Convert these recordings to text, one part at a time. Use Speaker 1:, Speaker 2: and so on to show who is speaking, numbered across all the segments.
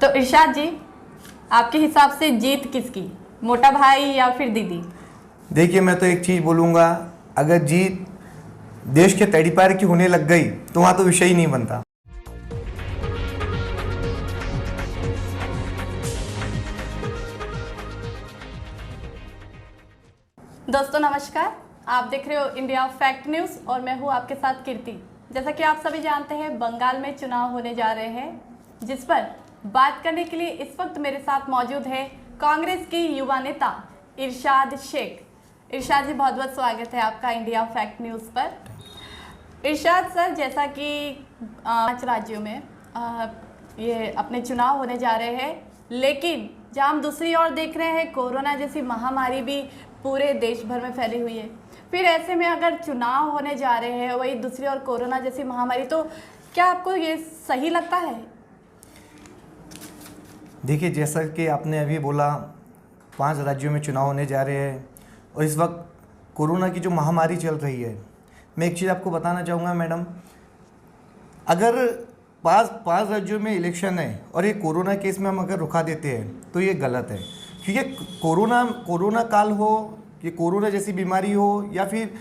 Speaker 1: तो इरशाद जी, आपके हिसाब से जीत किसकी, मोटा भाई या फिर दीदी?
Speaker 2: देखिए, मैं तो एक चीज़ बोलूँगा, अगर जीत देश के तड़ीपार की होने लग गई तो वहाँ तो विषय ही नहीं बनता।
Speaker 1: दोस्तों नमस्कार, आप देख रहे हो इंडिया फैक्ट न्यूज़ और मैं हूँ आपके साथ कीर्ति। जैसा कि आप सभी जानते हैं, बंगाल में चुनाव होने जा रहे हैं, जिस पर बात करने के लिए इस वक्त मेरे साथ मौजूद है कांग्रेस की युवा नेता इरशाद शेख। इरशाद जी, बहुत बहुत स्वागत है आपका इंडिया फैक्ट न्यूज़ पर। इरशाद सर, जैसा कि 5 राज्यों में ये अपने चुनाव होने जा रहे हैं, लेकिन जहाँ हम दूसरी ओर देख रहे हैं, कोरोना जैसी महामारी भी पूरे देश भर में फैली हुई है। फिर ऐसे में अगर चुनाव होने जा रहे हैं, वही दूसरी ओर कोरोना जैसी महामारी, तो क्या आपको ये सही लगता है?
Speaker 2: देखिए, जैसा कि आपने अभी बोला, 5 राज्यों में चुनाव होने जा रहे हैं और इस वक्त कोरोना की जो महामारी चल रही है, मैं एक चीज़ आपको बताना चाहूँगा मैडम, अगर 5 राज्यों में इलेक्शन है और ये कोरोना केस में हम अगर रुका देते हैं तो ये गलत है। क्योंकि कोरोना काल हो, ये कोरोना जैसी बीमारी हो या फिर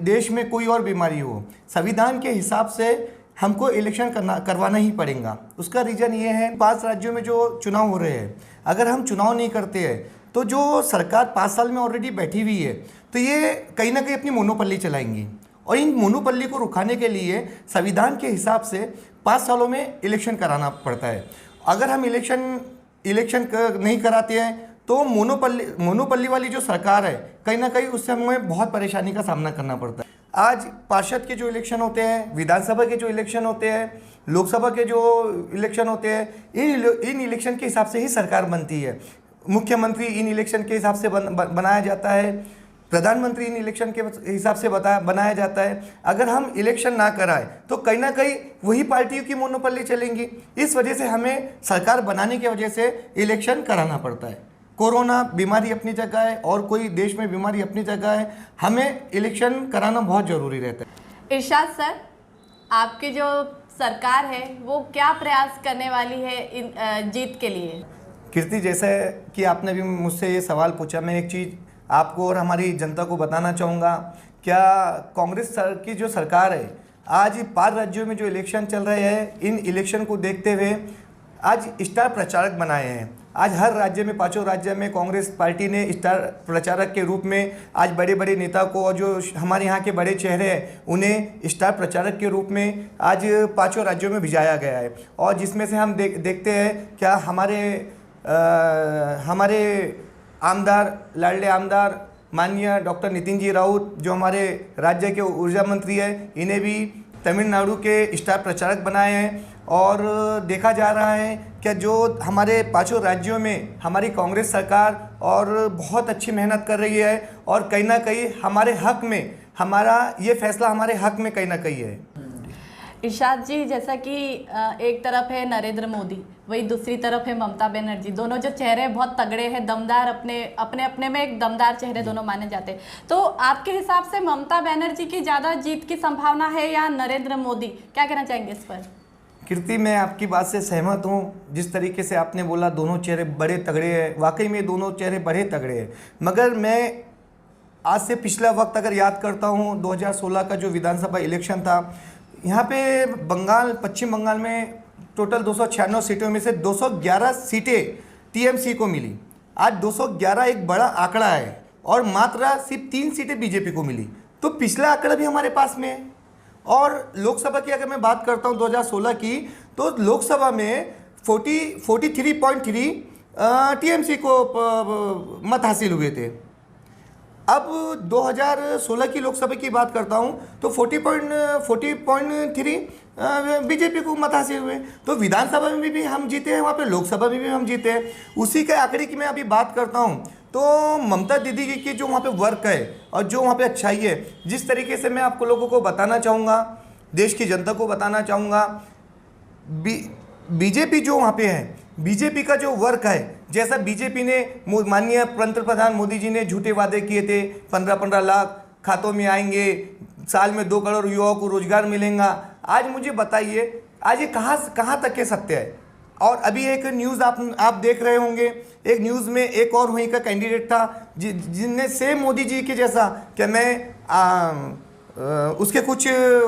Speaker 2: देश में कोई और बीमारी हो, संविधान के हिसाब से हमको इलेक्शन करवाना ही पड़ेगा। उसका रीज़न ये है, 5 राज्यों में जो चुनाव हो रहे हैं, अगर हम चुनाव नहीं करते हैं तो जो सरकार 5 साल में ऑलरेडी बैठी हुई है, तो ये कहीं ना कहीं अपनी मोनोपल्ली चलाएंगी और इन मोनोपल्ली को रुकाने के लिए संविधान के हिसाब से 5 सालों में इलेक्शन कराना पड़ता है। अगर हम इलेक्शन नहीं कराते हैं तो मोनोपल्ली वाली जो सरकार है, कहीं ना कहीं उससे हमें बहुत परेशानी का सामना करना पड़ता है। आज पार्षद के जो इलेक्शन होते हैं, विधानसभा के जो इलेक्शन होते हैं, लोकसभा के जो इलेक्शन होते हैं, इन इलेक्शन के हिसाब से ही सरकार बनती है। मुख्यमंत्री इन इलेक्शन के हिसाब से बनाया जाता है, प्रधानमंत्री इन इलेक्शन के हिसाब से बनाया जाता है। अगर हम इलेक्शन ना कराएं तो कहीं ना कहीं वही पार्टियों की मोनोपल्ली चलेंगी। इस वजह से हमें सरकार बनाने की वजह से इलेक्शन कराना पड़ता है। कोरोना बीमारी अपनी जगह है और कोई देश में बीमारी अपनी जगह है, हमें इलेक्शन कराना बहुत ज़रूरी रहता है।
Speaker 1: इरशाद सर, आपकी जो सरकार है वो क्या प्रयास करने वाली है जीत के लिए?
Speaker 2: कीर्ति, जैसे कि आपने भी मुझसे ये सवाल पूछा, मैं एक चीज़ आपको और हमारी जनता को बताना चाहूँगा। क्या कांग्रेस की जो सरकार है, आज 5 राज्यों में जो इलेक्शन चल रहे हैं, इन इलेक्शन को देखते हुए आज स्टार प्रचारक बनाए हैं। आज हर राज्य में, 5 राज्य में कांग्रेस पार्टी ने स्टार प्रचारक के रूप में आज बड़े बड़े नेता को और जो हमारे यहाँ के बड़े चेहरे हैं उन्हें स्टार प्रचारक के रूप में आज 5 राज्यों में भिजाया गया है। और जिसमें से हम देखते हैं क्या हमारे आमदार, लाडले आमदार माननीय डॉक्टर नितिन जी राउत, जो हमारे राज्य के ऊर्जा मंत्री हैं, इन्हें भी तमिलनाडु के स्टार प्रचारक बनाए हैं। और देखा जा रहा है कि जो हमारे 5 राज्यों में हमारी कांग्रेस सरकार और बहुत अच्छी मेहनत कर रही है और कहीं ना कहीं हमारे हक में, हमारा ये फैसला हमारे हक में कहीं ना कहीं है।
Speaker 1: इरशाद जी, जैसा कि एक तरफ है नरेंद्र मोदी, वही दूसरी तरफ है ममता बनर्जी। दोनों जो चेहरे बहुत तगड़े हैं, दमदार, अपने में एक दमदार चेहरे दोनों माने जाते हैं। तो आपके हिसाब से ममता बनर्जी की ज़्यादा जीत की संभावना है या नरेंद्र मोदी? क्या कहना चाहेंगे इस पर?
Speaker 2: कीर्ति, मैं आपकी बात से सहमत हूँ। जिस तरीके से आपने बोला दोनों चेहरे बड़े तगड़े हैं, वाकई में दोनों चेहरे बड़े तगड़े हैं। मगर मैं आज से पिछला वक्त अगर याद करता हूँ, 2016 का जो विधानसभा इलेक्शन था, यहाँ पे पश्चिम बंगाल में टोटल 296 सीटों में से 211 सीटें टीएमसी को मिली। आज 211 एक बड़ा आंकड़ा है और मात्र सिर्फ 3 सीटें बीजेपी को मिली। तो पिछला आंकड़ा भी हमारे पास में है। और लोकसभा की अगर मैं बात करता हूँ 2016 की, तो लोकसभा में 43.3 टीएमसी को मत हासिल हुए थे। अब 2016 की लोकसभा की बात करता हूं तो 40.3 बीजेपी को मत हासिल हुए। तो विधानसभा में भी हम जीते हैं, वहाँ पे लोकसभा में भी हम जीते हैं। उसी के आंकड़े की मैं अभी बात करता हूं तो ममता दीदी की जो वहाँ पे वर्क है और जो वहाँ पे अच्छाई है, जिस तरीके से मैं आपको लोगों को बताना चाहूँगा, देश की जनता को बताना चाहूँगा, बीजेपी जो वहाँ पे है, बीजेपी का जो वर्क है, जैसा बीजेपी ने माननीय प्रधान मोदी जी ने झूठे वादे किए थे, 15-15 लाख खातों में आएंगे, साल में 2 करोड़ युवाओं को रोजगार मिलेगा। आज मुझे बताइए, आज ये कहाँ तक के सत्य है? और अभी एक न्यूज़ आप देख रहे होंगे, एक न्यूज़ में एक और वहीं का कैंडिडेट था जिनने सेम मोदी जी के जैसा कि मैं उसके कुछ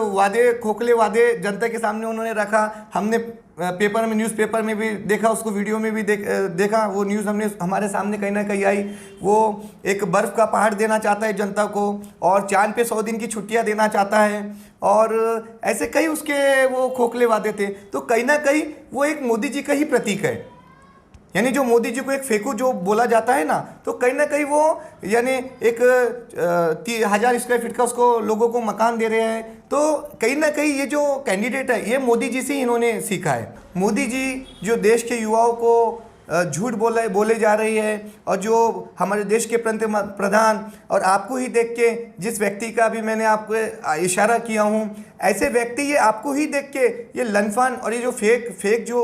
Speaker 2: वादे, खोखले वादे जनता के सामने उन्होंने रखा। हमने पेपर में, न्यूज़पेपर में भी देखा, उसको वीडियो में भी देखा। वो न्यूज़ हमने हमारे सामने कहीं ना कहीं आई। वो एक बर्फ़ का पहाड़ देना चाहता है जनता को और चांद पे 100 दिन की छुट्टियां देना चाहता है और ऐसे कई उसके वो खोखले वादे थे। तो कहीं ना कहीं वो एक मोदी जी का ही प्रतीक है। यानी जो मोदी जी को एक फेंकू जो बोला जाता है ना, तो कहीं ना कहीं वो यानी एक 1000 स्क्वायर फीट का उसको लोगों को मकान दे रहे हैं। तो कहीं ना कहीं ये जो कैंडिडेट है ये मोदी जी से इन्होंने सीखा है। मोदी जी जो देश के युवाओं को झूठ बोले जा रही है और जो हमारे देश के प्रधान और आपको ही देख के जिस व्यक्ति का भी मैंने आपको इशारा किया हूँ, ऐसे व्यक्ति ये आपको ही देख के ये लनफन और ये जो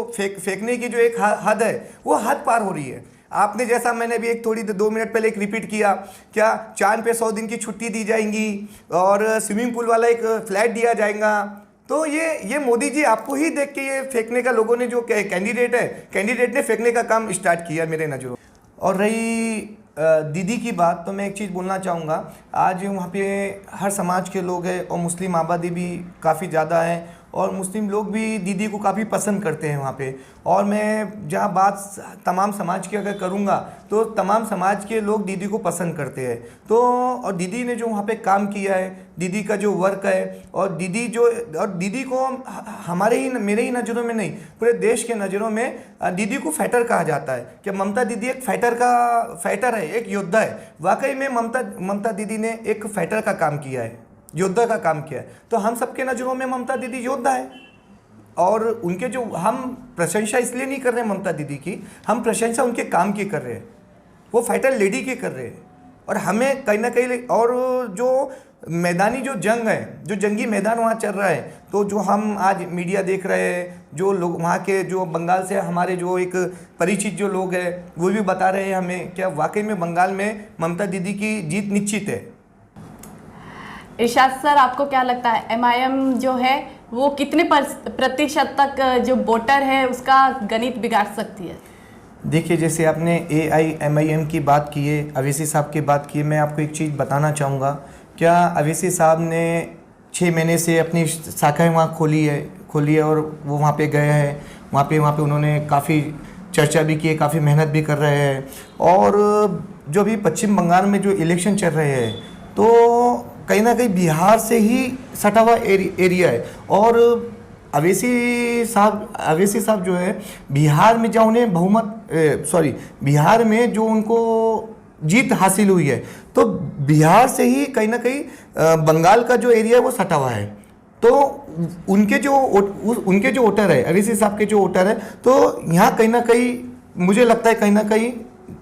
Speaker 2: फेंकने की जो एक हद है वो हद पार हो रही है। आपने जैसा मैंने अभी एक 2 मिनट पहले एक रिपीट किया, क्या चांद पे 100 दिन की छुट्टी दी जाएंगी और स्विमिंग पूल वाला एक फ्लैट दिया जाएगा। तो ये मोदी जी आपको ही देख के ये फेंकने का, लोगों ने जो कैंडिडेट ने फेंकने का काम स्टार्ट किया मेरे नज़रों। और रही दीदी की बात, तो मैं एक चीज़ बोलना चाहूँगा। आज वहाँ पे हर समाज के लोग हैं और मुस्लिम आबादी भी काफ़ी ज़्यादा है और मुस्लिम लोग भी दीदी को काफ़ी पसंद करते हैं वहाँ पे। और मैं जहाँ बात तमाम समाज की अगर करूँगा तो तमाम समाज के लोग दीदी को पसंद करते हैं। तो और दीदी ने जो वहाँ पे काम किया है, दीदी का जो वर्क है और दीदी को मेरे ही नज़रों में नहीं, पूरे देश के नज़रों में दीदी को फाइटर कहा जाता है कि ममता दीदी एक फाइटर है, एक योद्धा है। वाकई में ममता दीदी ने एक फाइटर का काम किया है, योद्धा का काम किया है। तो हम सबके नज़रों में ममता दीदी योद्धा है और उनके जो हम प्रशंसा इसलिए नहीं कर रहे हैं ममता दीदी की, हम प्रशंसा उनके काम की कर रहे हैं, वो फाइटर लेडी की कर रहे हैं। और हमें कहीं ना कहीं और जो मैदानी जो जंग है, जो जंगी मैदान वहाँ चल रहा है, तो जो हम आज मीडिया देख रहे हैं, जो लोग वहाँ के जो बंगाल से हमारे जो एक परिचित जो लोग हैं वो भी बता रहे हैं हमें क्या वाकई में बंगाल में ममता दीदी की जीत निश्चित है।
Speaker 1: इरशाद सर, आपको क्या लगता है MIM जो है वो कितने प्रतिशत तक जो वोटर है उसका गणित बिगाड़ सकती है?
Speaker 2: देखिए, जैसे आपने AIMIM की बात की है, अवैसी साहब की बात की है, मैं आपको एक चीज़ बताना चाहूँगा। क्या अवैसी साहब ने 6 महीने से अपनी शाखाएँ वहाँ खोली है और वो वहाँ पे गए हैं, वहाँ पे उन्होंने काफ़ी चर्चा भी की है, काफ़ी मेहनत भी कर रहे हैं। और जो अभी पश्चिम बंगाल में जो इलेक्शन चल रहे हैं तो कहीं ना कहीं बिहार से ही सटा हुआ एरिया है और अवैसी साहब जो है बिहार में जहाँ उन्हें बिहार में जो उनको जीत हासिल हुई है, तो बिहार से ही कहीं ना कहीं बंगाल का जो एरिया है वो सटा हुआ है। तो उनके जो वोटर है, अवैसी साहब के जो वोटर है, तो यहाँ कहीं ना कहीं मुझे लगता है कहीं ना कहीं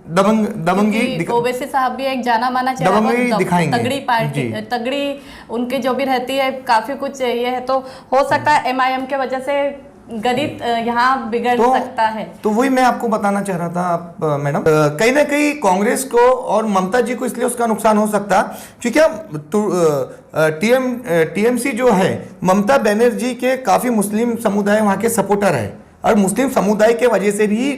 Speaker 2: दबंगी
Speaker 1: ओवैसी साहब भी एक जाना माना चेहरा, तगड़ी पार्टी, तगड़ी उनकी जो भी रहती है, काफी कुछ ये है। तो हो सकता है MIM के वजह से गणित यहाँ बिगड़ सकता है। तो
Speaker 2: वही मैं आपको बताना चाह रहा था मैडम, कहीं ना कहीं कांग्रेस को और ममता जी को इसलिए उसका नुकसान हो सकता क्योंकि TMC जो है, ममता बनर्जी के काफी मुस्लिम समुदाय वहाँ के सपोर्टर है और मुस्लिम समुदाय के वजह से भी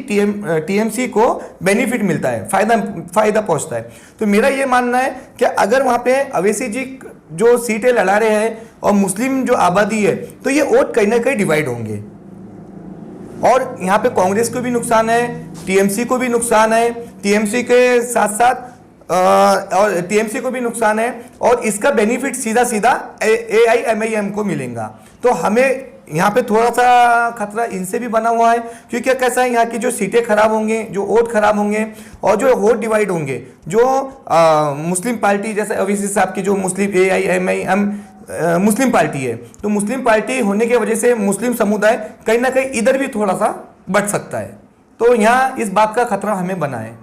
Speaker 2: TMC को बेनिफिट मिलता है, फायदा पहुंचता है। तो मेरा ये मानना है कि अगर वहाँ पे अवैसी जी जो सीटें लड़ा रहे हैं और मुस्लिम जो आबादी है, तो ये वोट कहीं ना कहीं डिवाइड होंगे और यहाँ पे कांग्रेस को भी नुकसान है, TMC को भी नुकसान है, TMC के साथ साथ और TMC को भी नुकसान है और इसका बेनिफिट सीधा AIMIM को मिलेगा। तो हमें यहाँ पे थोड़ा सा खतरा इनसे भी बना हुआ है क्योंक3कैसा है, यहाँ की जो सीटें खराब होंगे, जो वोट खराब होंगे और जो वोट डिवाइड होंगे, जो मुस्लिम पार्टी जैसे अवैसी साहब की जो मुस्लिम AIMIM मुस्लिम पार्टी है, तो मुस्लिम पार्टी होने की वजह से मुस्लिम समुदाय कहीं ना कहीं इधर भी थोड़ा सा बढ़ सकता है। तो यहाँ इस बात का खतरा हमें बना है।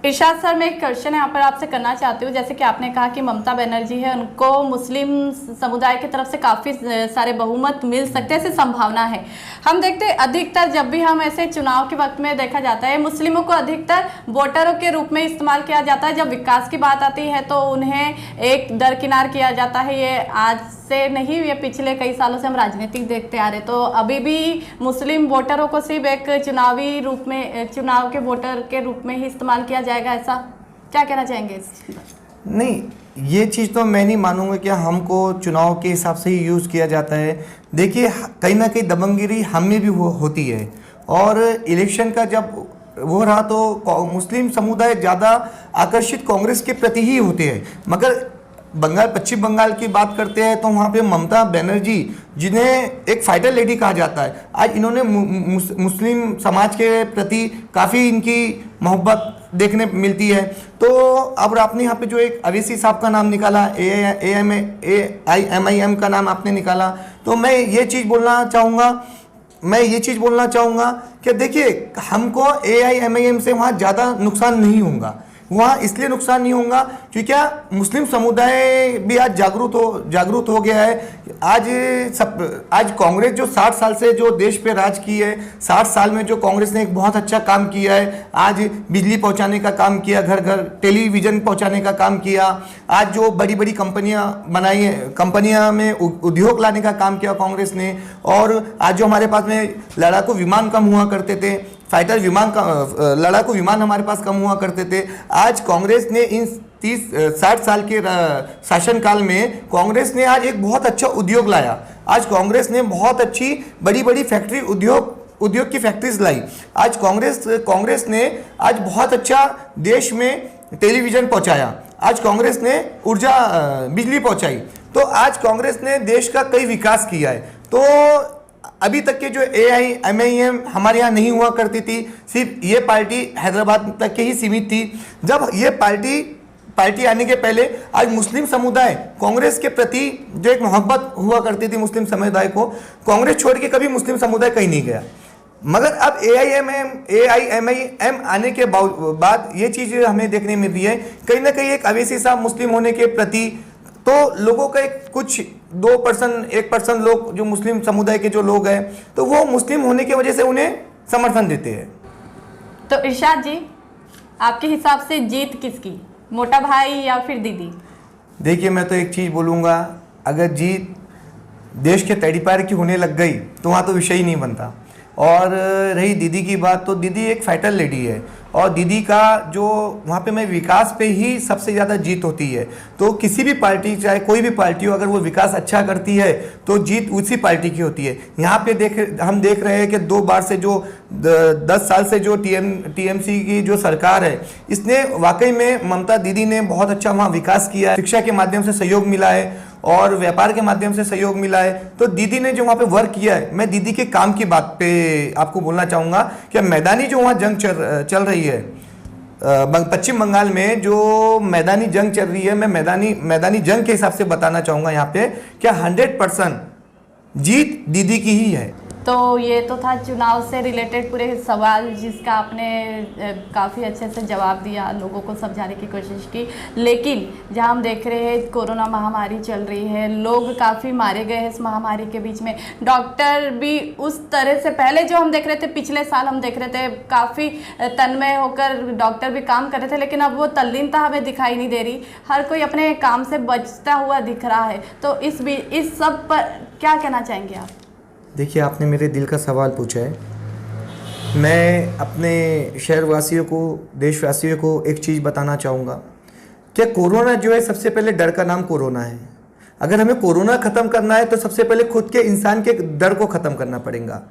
Speaker 1: इरशाद सर, मैं एक क्वेश्चन यहाँ पर आपसे करना चाहती हूँ। जैसे कि आपने कहा कि ममता बनर्जी है, उनको मुस्लिम समुदाय की तरफ से काफ़ी सारे बहुमत मिल सकते हैं, ऐसी संभावना है। हम देखते हैं अधिकतर जब भी हम ऐसे चुनाव के वक्त में देखा जाता है, मुस्लिमों को अधिकतर वोटरों के रूप में इस्तेमाल किया जाता है। जब विकास की बात आती है तो उन्हें एक दरकिनार किया जाता है। ये आज से नहीं, ये पिछले कई सालों से हम राजनीतिक देखते आ रहे, तो अभी भी मुस्लिम वोटरों को सिर्फ एक चुनावी रूप में, चुनाव के वोटर के रूप में ही इस्तेमाल किया जाएगा, ऐसा क्या कहना चाहेंगे इस पर?
Speaker 2: नहीं, ये चीज़ तो मैं नहीं मानूंगा कि हमको चुनाव के हिसाब से ही यूज़ किया जाता है। देखिए, कहीं ना कहीं दबंगगिरी हम में भी होती है, और इलेक्शन का जब वो रहा तो मुस्लिम समुदाय ज़्यादा आकर्षित कांग्रेस के प्रति ही होते हैं। मगर पश्चिम बंगाल की बात करते हैं तो वहाँ पे ममता बनर्जी, जिन्हें एक फाइटर लेडी कहा जाता है, आज इन्होंने मुस्लिम समाज के प्रति काफ़ी इनकी मोहब्बत देखने मिलती है। तो अब आपने यहाँ पे जो एक अवैसी साहब का नाम निकाला, AIMIM का नाम आपने निकाला, तो मैं ये चीज़ बोलना चाहूँगा कि देखिए, हमको AIMIM से वहाँ ज़्यादा नुकसान नहीं होगा। वहाँ इसलिए नुकसान नहीं होगा क्योंकि क्या मुस्लिम समुदाय भी आज जागरूक हो गया है। आज कांग्रेस जो 60 साल से जो देश पे राज की है, 60 साल में जो कांग्रेस ने एक बहुत अच्छा काम किया है। आज बिजली पहुंचाने का काम किया, घर घर टेलीविज़न पहुंचाने का काम किया। आज जो बड़ी बड़ी कंपनियां बनाई हैं, कंपनियां में उद्योग लाने का काम किया कांग्रेस ने। और आज जो हमारे पास में लड़ाकू विमान कम हुआ करते थे, फाइटर विमान का लड़ाकू विमान हमारे पास कम हुआ करते थे, आज कांग्रेस ने इन 60 साल के शासनकाल में कांग्रेस ने आज एक बहुत अच्छा उद्योग लाया। आज कांग्रेस ने बहुत अच्छी बड़ी बड़ी फैक्ट्री उद्योग की फैक्ट्रीज लाई। आज कांग्रेस ने आज बहुत अच्छा देश में टेलीविज़न पहुंचाया। आज कांग्रेस ने बिजली पहुंचाई। तो आज कांग्रेस ने देश का कई विकास किया है। तो अभी तक के जो AIMIM हमारे यहाँ नहीं हुआ करती थी, सिर्फ ये पार्टी हैदराबाद तक के ही सीमित थी। जब ये पार्टी आने के पहले आज मुस्लिम समुदाय कांग्रेस के प्रति जो एक मोहब्बत हुआ करती थी मुस्लिम समुदाय को, कांग्रेस छोड़ के कभी मुस्लिम समुदाय कहीं नहीं गया। मगर अब AIMIM आने के बाद ये चीज़ हमें देखने में भी है, कहीं ना कहीं एक अवैसी साहब मुस्लिम होने के प्रति तो लोगों का एक कुछ 1% लोग जो मुस्लिम समुदाय के जो लोग हैं, तो वो मुस्लिम होने की वजह से उन्हें समर्थन देते हैं।
Speaker 1: तो इरशाद जी, आपके हिसाब से जीत किसकी, मोटा भाई या फिर दीदी?
Speaker 2: देखिए, मैं तो एक चीज़ बोलूँगा, अगर जीत देश के तड़ीपार की होने लग गई तो वहाँ तो विषय ही नहीं बनता। और रही दीदी की बात, तो दीदी एक फाइटर लेडी है, और दीदी का जो वहाँ पे मैं विकास पे ही सबसे ज़्यादा जीत होती है। तो किसी भी पार्टी, चाहे कोई भी पार्टी हो, अगर वो विकास अच्छा करती है तो जीत उसी पार्टी की होती है। यहाँ पे हम देख रहे हैं कि 2 बार से जो 10 साल से जो TMC की जो सरकार है, इसने वाकई में ममता दीदी ने बहुत अच्छा वहाँ विकास किया है। शिक्षा के माध्यम से सहयोग मिला है और व्यापार के माध्यम से सहयोग मिला है। तो दीदी ने जो वहाँ पे वर्क किया है, मैं दीदी के काम की बात पे आपको बोलना चाहूँगा कि मैदानी जो वहाँ जंग चल रही है, पश्चिम बंगाल में जो मैदानी जंग चल रही है, मैं मैदानी जंग के हिसाब से बताना चाहूँगा यहाँ पे कि 100% जीत दीदी की ही है।
Speaker 1: तो ये तो था चुनाव से रिलेटेड पूरे सवाल, जिसका आपने काफ़ी अच्छे से जवाब दिया, लोगों को समझाने की कोशिश की। लेकिन जहाँ हम देख रहे हैं कोरोना महामारी चल रही है, लोग काफ़ी मारे गए हैं इस महामारी के बीच में। डॉक्टर भी उस तरह से, पहले जो हम देख रहे थे, पिछले साल हम देख रहे थे काफ़ी तन्मय होकर डॉक्टर भी काम कर रहे थे, लेकिन अब वो तल्लीनता हमें दिखाई नहीं दे रही। हर कोई अपने काम से बचता हुआ दिख रहा है। तो इस सब पर क्या कहना चाहेंगे आप?
Speaker 2: देखिए, आपने मेरे दिल का सवाल पूछा है। मैं अपने शहरवासियों को, देशवासियों को एक चीज़ बताना चाहूँगा कि कोरोना जो है, सबसे पहले डर का नाम कोरोना है। अगर हमें कोरोना ख़त्म करना है तो सबसे पहले खुद के इंसान के डर को ख़त्म करना पड़ेगा।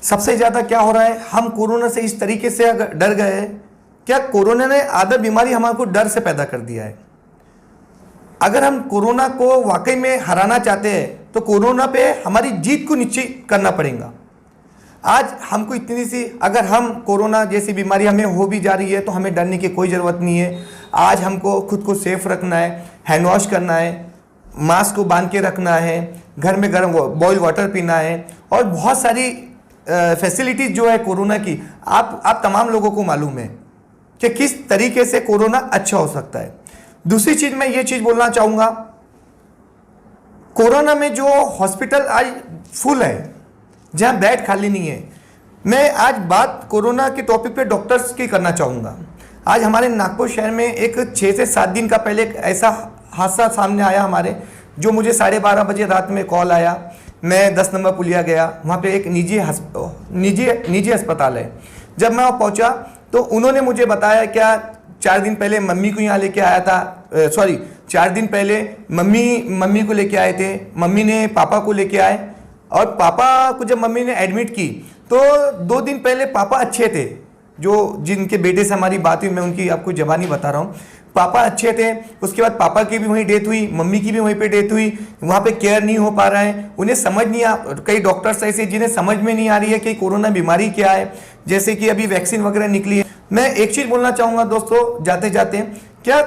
Speaker 2: सबसे ज़्यादा क्या हो रहा है, हम कोरोना से इस तरीके से अगर डर गए हैं, क्या कोरोना ने आधा बीमारी हमारे को डर से पैदा कर दिया है। अगर हम कोरोना को वाकई में हराना चाहते हैं तो कोरोना पे हमारी जीत को निश्चित करना पड़ेगा। आज हमको इतनी सी, अगर हम कोरोना जैसी बीमारी हमें हो भी जा रही है तो हमें डरने की कोई ज़रूरत नहीं है। आज हमको खुद को सेफ रखना है, हैंड वॉश करना है, मास्क को बांध के रखना है, घर में गर्म बॉयल वाटर पीना है, और बहुत सारी फैसिलिटीज़ जो है कोरोना की, आप तमाम लोगों को मालूम है कि किस तरीके से कोरोना अच्छा हो सकता है। दूसरी चीज़ मैं ये चीज़ बोलना चाहूँगा, कोरोना में जो हॉस्पिटल आज फुल है, जहाँ बेड खाली नहीं है। मैं आज बात कोरोना के टॉपिक पे डॉक्टर्स की करना चाहूँगा। आज हमारे नागपुर शहर में एक 6 से 7 दिन का पहले एक ऐसा हादसा सामने आया हमारे, जो मुझे 12:30 बजे रात में कॉल आया। मैं 10 नंबर पुलिया गया, वहाँ पे एक निजी अस्पताल है। जब मैं वहाँ पहुँचा तो उन्होंने मुझे बताया क्या 4 दिन पहले मम्मी को यहाँ लेके आया था, 4 दिन पहले मम्मी को लेके आए थे, मम्मी ने पापा को लेके आए, और पापा को जब मम्मी ने एडमिट की तो 2 दिन पहले पापा अच्छे थे, जो जिनके बेटे से हमारी बात हुई, मैं उनकी आपको ज़बानी बता रहा हूँ, पापा अच्छे थे। उसके बाद पापा की भी वहीं डेथ हुई, मम्मी की भी वहीं पे डेथ हुई। वहाँ पे केयर नहीं हो पा रहा है, उन्हें समझ नहीं आ, कई डॉक्टर्स ऐसे जिन्हें समझ में नहीं आ रही है कि कोरोना बीमारी क्या है, जैसे कि अभी वैक्सीन वगैरह निकली है। मैं एक चीज़ बोलना चाहूँगा दोस्तों जाते जाते, क्या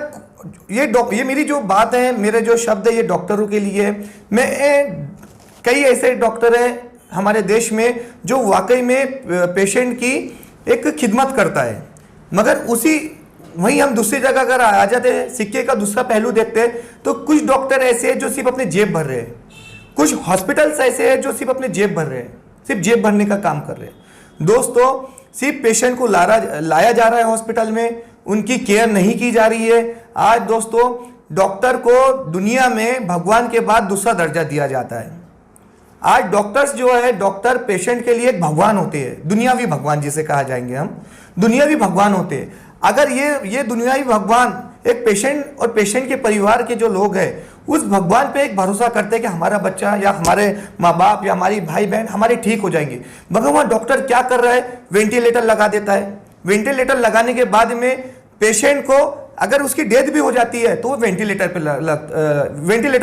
Speaker 2: ये मेरी जो बात है, मेरे जो शब्द है, ये डॉक्टरों के लिए है। मैं कई ऐसे डॉक्टर हैं हमारे देश में जो वाकई में पेशेंट की एक खिदमत करता है, मगर वहीं हम दूसरी जगह अगर आ जाते हैं, सिक्के का दूसरा पहलू देखते हैं, तो कुछ डॉक्टर ऐसे हैं जो सिर्फ अपने जेब भर रहे हैं, कुछ हॉस्पिटल्स ऐसे हैं जो सिर्फ अपने जेब भर रहे हैं, सिर्फ जेब भरने का काम कर रहे हैं। दोस्तों, सिर्फ पेशेंट को लाया जा रहा है हॉस्पिटल में, उनकी केयर नहीं की जा रही है। आज दोस्तों डॉक्टर को दुनिया में भगवान के बाद दूसरा दर्जा दिया जाता है। आज डॉक्टर्स जो है, डॉक्टर पेशेंट के लिए एक भगवान होते हैं, दुनियावी भगवान जिसे कहा जाएंगे हम, दुनियावी भगवान होते हैं। अगर ये दुनियावी भगवान एक पेशेंट और पेशेंट के परिवार के जो लोग हैं उस भगवान पे एक भरोसा करते हैं कि हमारा बच्चा या हमारे माँ बाप या हमारी भाई बहन हमारे ठीक हो जाएंगे, मगर वहाँ डॉक्टर क्या कर रहा है, वेंटिलेटर लगा देता है। वेंटिलेटर लगाने के बाद में पेशेंट को अगर उसकी डेथ भी हो जाती है तो वो वेंटिलेटर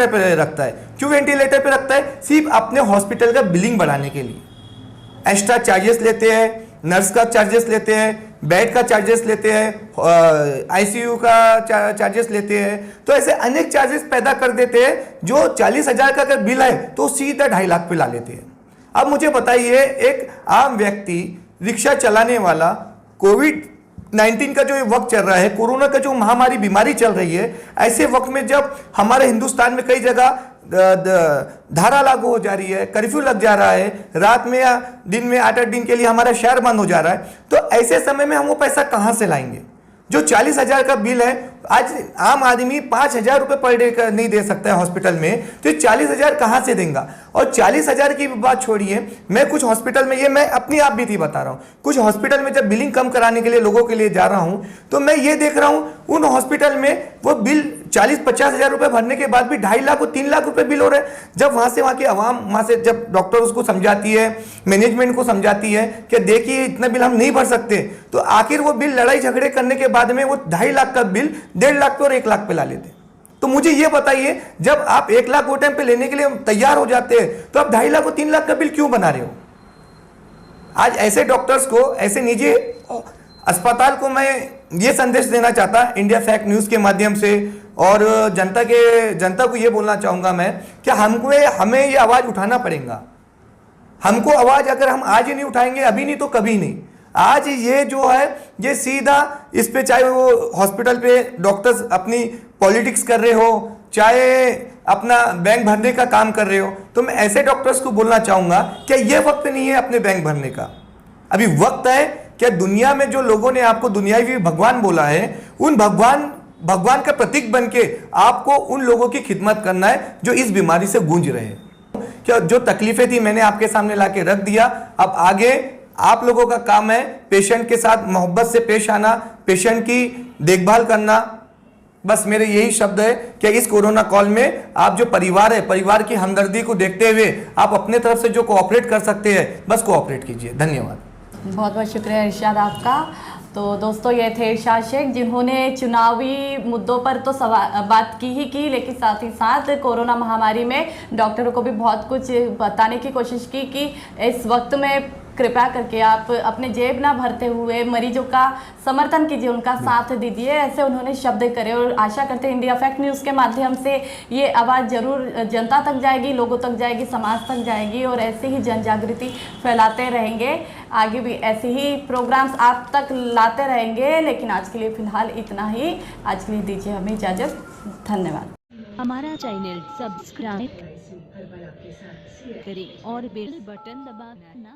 Speaker 2: पे रखता है। क्यों वेंटिलेटर पे रखता है? सिर्फ अपने हॉस्पिटल का बिलिंग बढ़ाने के लिए। एक्स्ट्रा चार्जेस लेते हैं, नर्स का चार्जेस लेते हैं, बेड का चार्जेस लेते हैं, आईसीयू का चार्जेस लेते हैं। तो ऐसे अनेक चार्जेस पैदा कर देते हैं, जो 40,000 का अगर बिल है तो सीधा 2.5 लाख पे ला लेते हैं। अब मुझे बताइए, एक आम व्यक्ति रिक्शा चलाने वाला, कोविड-19 का जो ये वक्त चल रहा है, कोरोना का जो महामारी बीमारी चल रही है, ऐसे वक्त में जब हमारे हिंदुस्तान में कई जगह धारा लागू हो जा रही है, कर्फ्यू लग जा रहा है, रात में या दिन में 8-8 दिन के लिए हमारा शहर बंद हो जा रहा है, तो ऐसे समय में हम वो पैसा कहाँ से लाएंगे? जो 40,000 का बिल है, आज आम आदमी 5,000 रुपये पर डे का नहीं दे सकता है हॉस्पिटल में, तो 40,000 कहाँ से देगा? और 40,000 की बात छोड़िए, मैं कुछ हॉस्पिटल में, ये मैं अपनी आप बीती बता रहा हूँ, कुछ हॉस्पिटल में जब बिलिंग कम कराने के लिए लोगों के लिए जा रहा हूँ, तो मैं ये देख रहा हूँ उन हॉस्पिटल में वो बिल 40-50 हज़ार रुपये भरने के बाद भी 2.5 लाख और 3 लाख रुपये बिल हो रहे हैं। जब वहाँ की आवाम, वहाँ से जब डॉक्टर उसको समझाती है, मैनेजमेंट को समझाती है कि देखिए इतना बिल हम नहीं भर सकते, तो आखिर वो बिल लड़ाई झगड़े करने के बाद में वो 2.5 लाख का बिल 1.5 लाख पे और 1 लाख पे ला लेते। तो मुझे ये बताइए, जब आप 1 लाख वो टाइम पे लेने के लिए तैयार हो जाते हैं, तो आप 2.5 लाख और 3 लाख का बिल क्यों बना रहे हो? आज ऐसे डॉक्टर्स को, ऐसे निजी अस्पताल को मैं ये संदेश देना चाहता इंडिया फैक्ट न्यूज़ के माध्यम से, और जनता को ये बोलना चाहूँगा मैं कि हमें ये आवाज़ उठाना पड़ेगा। हमको आवाज़ अगर हम आज ही नहीं उठाएंगे, अभी नहीं तो कभी नहीं, आज ये जो है ये सीधा इस पे, चाहे वो हॉस्पिटल पे डॉक्टर्स अपनी पॉलिटिक्स कर रहे हो, चाहे अपना बैंक भरने का काम कर रहे हो, तो मैं ऐसे डॉक्टर्स को बोलना चाहूँगा कि ये वक्त नहीं है अपने बैंक भरने का। अभी वक्त है कि दुनिया में जो लोगों ने आपको दुनियावी भगवान बोला है, उन भगवान का प्रतीक बन के आपको उन लोगों की खिदमत करना है जो इस बीमारी से गूंज रहे हैं। क्या जो तकलीफें थी मैंने आपके सामने ला के रख दिया, अब आगे आप लोगों का काम है पेशेंट के साथ मोहब्बत से पेश आना, पेशेंट की देखभाल करना। बस मेरे यही शब्द है कि इस कोरोना कॉल में आप जो परिवार है, परिवार की हमदर्दी को देखते हुए आप अपने तरफ से जो कोऑपरेट कर सकते हैं, बस कोऑपरेट कीजिए। धन्यवाद।
Speaker 1: बहुत बहुत शुक्रिया इरशाद आपका। तो दोस्तों, ये थे इरशाद शेख, जिन्होंने चुनावी मुद्दों पर तो बात की, लेकिन साथ ही साथ कोरोना महामारी में डॉक्टरों को भी बहुत कुछ बताने की कोशिश की कि इस वक्त में कृपया करके आप अपने जेब ना भरते हुए मरीजों का समर्थन कीजिए, उनका साथ दीजिए, ऐसे उन्होंने शब्द करे। और आशा करते हैं इंडिया फैक्ट न्यूज़ के माध्यम से ये आवाज़ ज़रूर जनता तक जाएगी, लोगों तक जाएगी, समाज तक जाएगी, और ऐसे ही जन जागृति फैलाते रहेंगे। आगे भी ऐसे ही प्रोग्राम्स आप तक लाते रहेंगे, लेकिन आज के लिए फ़िलहाल इतना ही। आज के लिए दीजिए हमें इजाज़त। धन्यवाद।
Speaker 3: हमारा चैनल सब्सक्राइब करें और बेल बटन दबाना ना